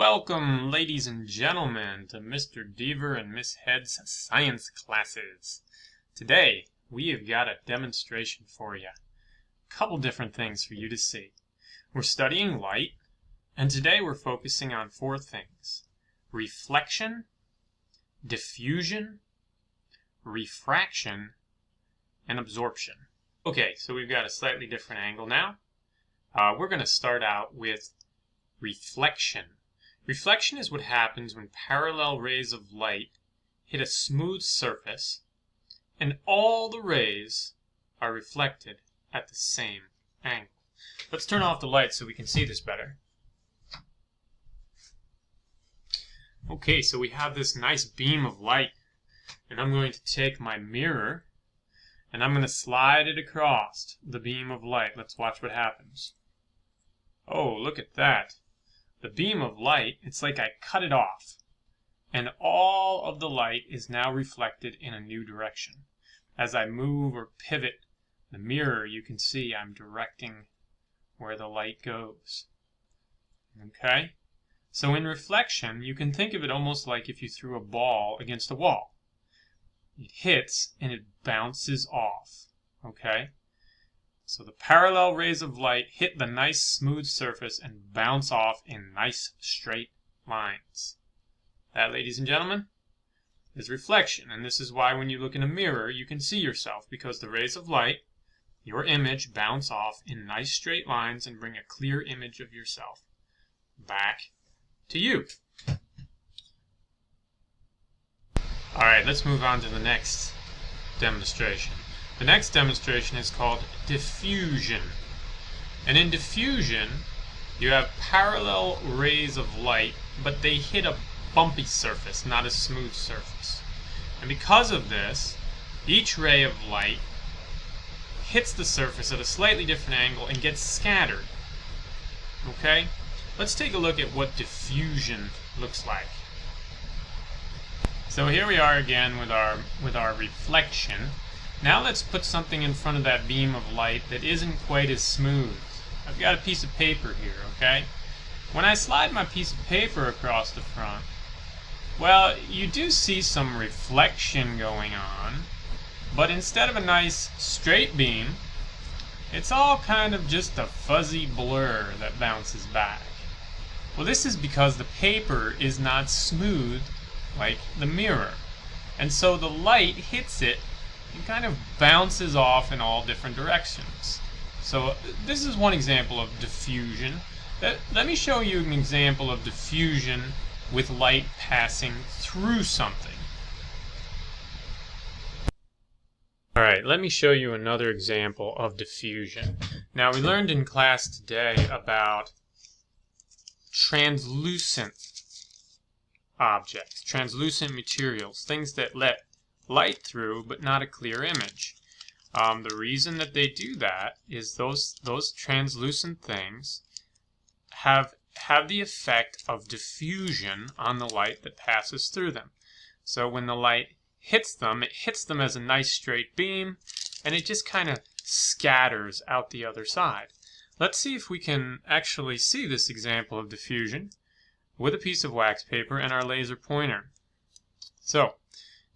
Welcome, ladies and gentlemen, to Mr. Deaver and Miss Head's science classes. Today, we have got a demonstration for you. A couple different things for you to see. We're studying light, and today we're focusing on four things: reflection, diffusion, refraction, and absorption. Okay, so we've got a slightly different angle now. We're going to start out with reflection. Reflection is what happens when parallel rays of light hit a smooth surface and all the rays are reflected at the same angle. Let's turn off the light so we can see this better. Okay, so we have this nice beam of light, and I'm going to take my mirror and I'm going to slide it across the beam of light. Let's watch what happens. Oh, look at that. The beam of light, it's like I cut it off, and all of the light is now reflected in a new direction. As I move or pivot the mirror, you can see I'm directing where the light goes. Okay? So in reflection, you can think of it almost like if you threw a ball against a wall. It hits and it bounces off. Okay? So the parallel rays of light hit the nice smooth surface and bounce off in nice straight lines. That, ladies and gentlemen, is reflection. And this is why when you look in a mirror, you can see yourself, because the rays of light, your image, bounce off in nice straight lines and bring a clear image of yourself back to you. Alright, let's move on to the next demonstration. The next demonstration is called diffusion. And in diffusion, you have parallel rays of light, but they hit a bumpy surface, not a smooth surface. And because of this, each ray of light hits the surface at a slightly different angle and gets scattered. Okay? Let's take a look at what diffusion looks like. So here we are again with our reflection. Now let's put something in front of that beam of light that isn't quite as smooth. I've got a piece of paper here, okay? When I slide my piece of paper across the front, well, you do see some reflection going on, but instead of a nice straight beam, it's all kind of just a fuzzy blur that bounces back. Well, this is because the paper is not smooth like the mirror, and so the light hits it and kind of bounces off in all different directions. So this is one example of diffusion. Let me show you an example of diffusion with light passing through something. Alright, let me show you another example of diffusion. Now, we learned in class today about translucent objects, translucent materials, things that let light through but not a clear image. The reason that they do that is those translucent things have the effect of diffusion on the light that passes through them. So when the light hits them, it hits them as a nice straight beam, and it just kind of scatters out the other side. Let's see if we can actually see this example of diffusion with a piece of wax paper and our laser pointer. So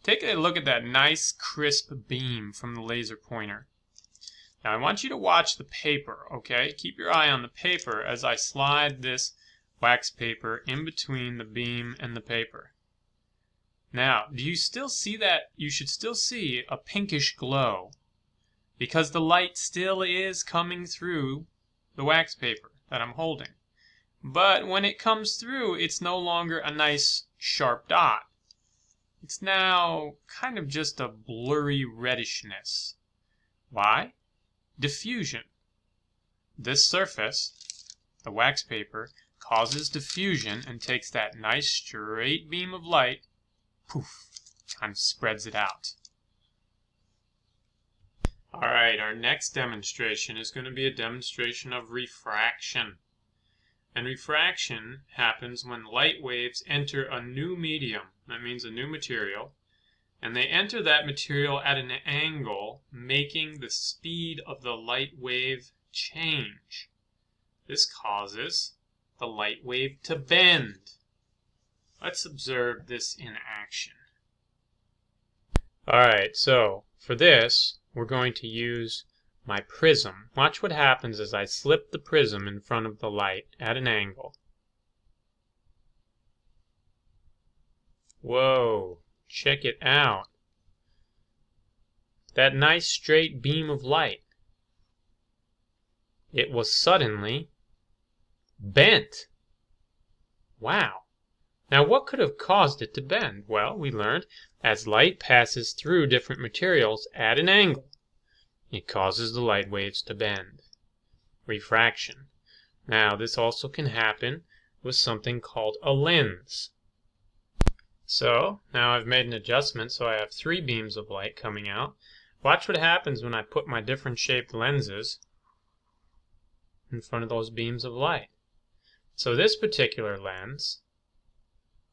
take a look at that nice crisp beam from the laser pointer. Now I want you to watch the paper, okay? Keep your eye on the paper as I slide this wax paper in between the beam and the paper. Now, do you still see that? You should still see a pinkish glow, because the light still is coming through the wax paper that I'm holding. But when it comes through, it's no longer a nice sharp dot. It's now kind of just a blurry reddishness. Why? Diffusion. This surface, the wax paper, causes diffusion and takes that nice straight beam of light, poof, kind of spreads it out. Alright, our next demonstration is going to be a demonstration of refraction. And refraction happens when light waves enter a new medium, that means a new material, and they enter that material at an angle, making the speed of the light wave change. This causes the light wave to bend. Let's observe this in action. Alright, so for this, we're going to use my prism. Watch what happens as I slip the prism in front of the light at an angle. Whoa, check it out. That nice straight beam of light. It was suddenly bent. Wow. Now what could have caused it to bend? Well, we learned as light passes through different materials at an angle, it causes the light waves to bend. Refraction. Now this also can happen with something called a lens. So now I've made an adjustment so I have 3 beams of light coming out. Watch what happens when I put my different shaped lenses in front of those beams of light. So this particular lens,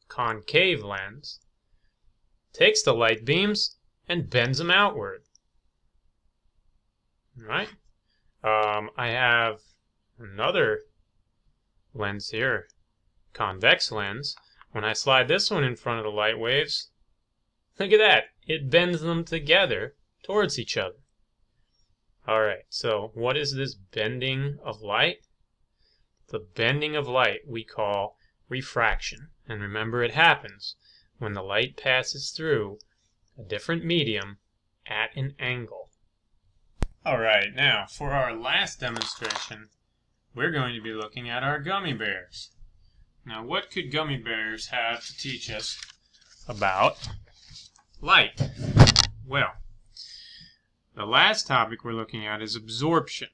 concave lens, takes the light beams and bends them outward. Right? I have another lens here, convex lens. When I slide this one in front of the light waves, look at that. It bends them together towards each other. Alright, so what is this bending of light? The bending of light we call refraction. And remember, it happens when the light passes through a different medium at an angle. Alright, now for our last demonstration, we're going to be looking at our gummy bears. Now, what could gummy bears have to teach us about light? Well, the last topic we're looking at is absorption.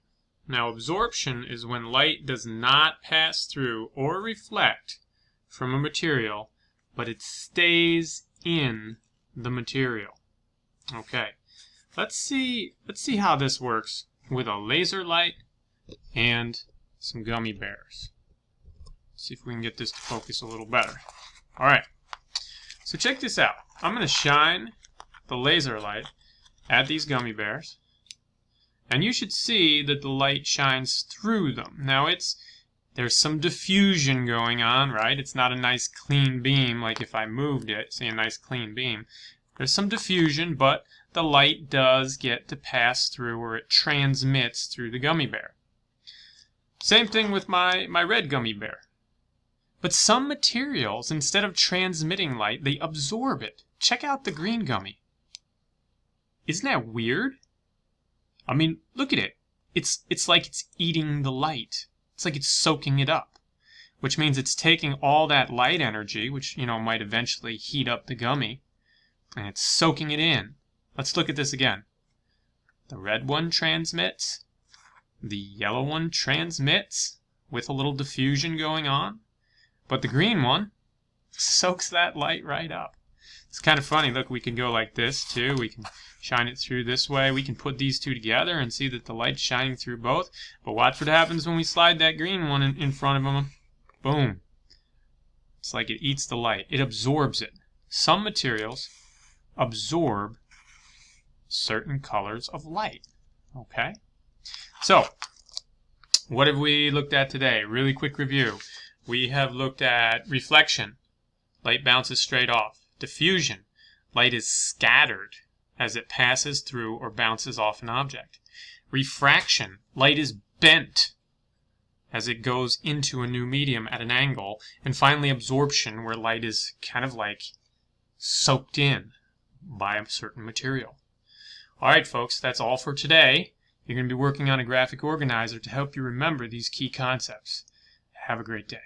Now, absorption is when light does not pass through or reflect from a material, but it stays in the material. Okay, let's see how this works with a laser light and some gummy bears. See if we can get this to focus a little better. Alright, so check this out. I'm going to shine the laser light at these gummy bears, and you should see that the light shines through them. Now there's some diffusion going on, right? It's not a nice clean beam like if I moved it, see a nice clean beam. There's some diffusion, but the light does get to pass through, or it transmits through the gummy bear. Same thing with my red gummy bear. But some materials, instead of transmitting light, they absorb it. Check out the green gummy. Isn't that weird? I mean, look at it. It's like it's eating the light. It's like it's soaking it up, which means it's taking all that light energy, which, might eventually heat up the gummy, and it's soaking it in. Let's look at this again. The red one transmits. The yellow one transmits with a little diffusion going on. But the green one soaks that light right up. It's kind of funny. Look, we can go like this too. We can shine it through this way. We can put these two together and see that the light's shining through both. But watch what happens when we slide that green one in front of them. Boom. It's like it eats the light. It absorbs it. Some materials absorb certain colors of light. Okay? So, what have we looked at today? Really quick review. We have looked at reflection. Light bounces straight off. Diffusion. Light is scattered as it passes through or bounces off an object. Refraction. Light is bent as it goes into a new medium at an angle. And finally, absorption, where light is kind of like soaked in by a certain material. Alright, folks, that's all for today. You're going to be working on a graphic organizer to help you remember these key concepts. Have a great day.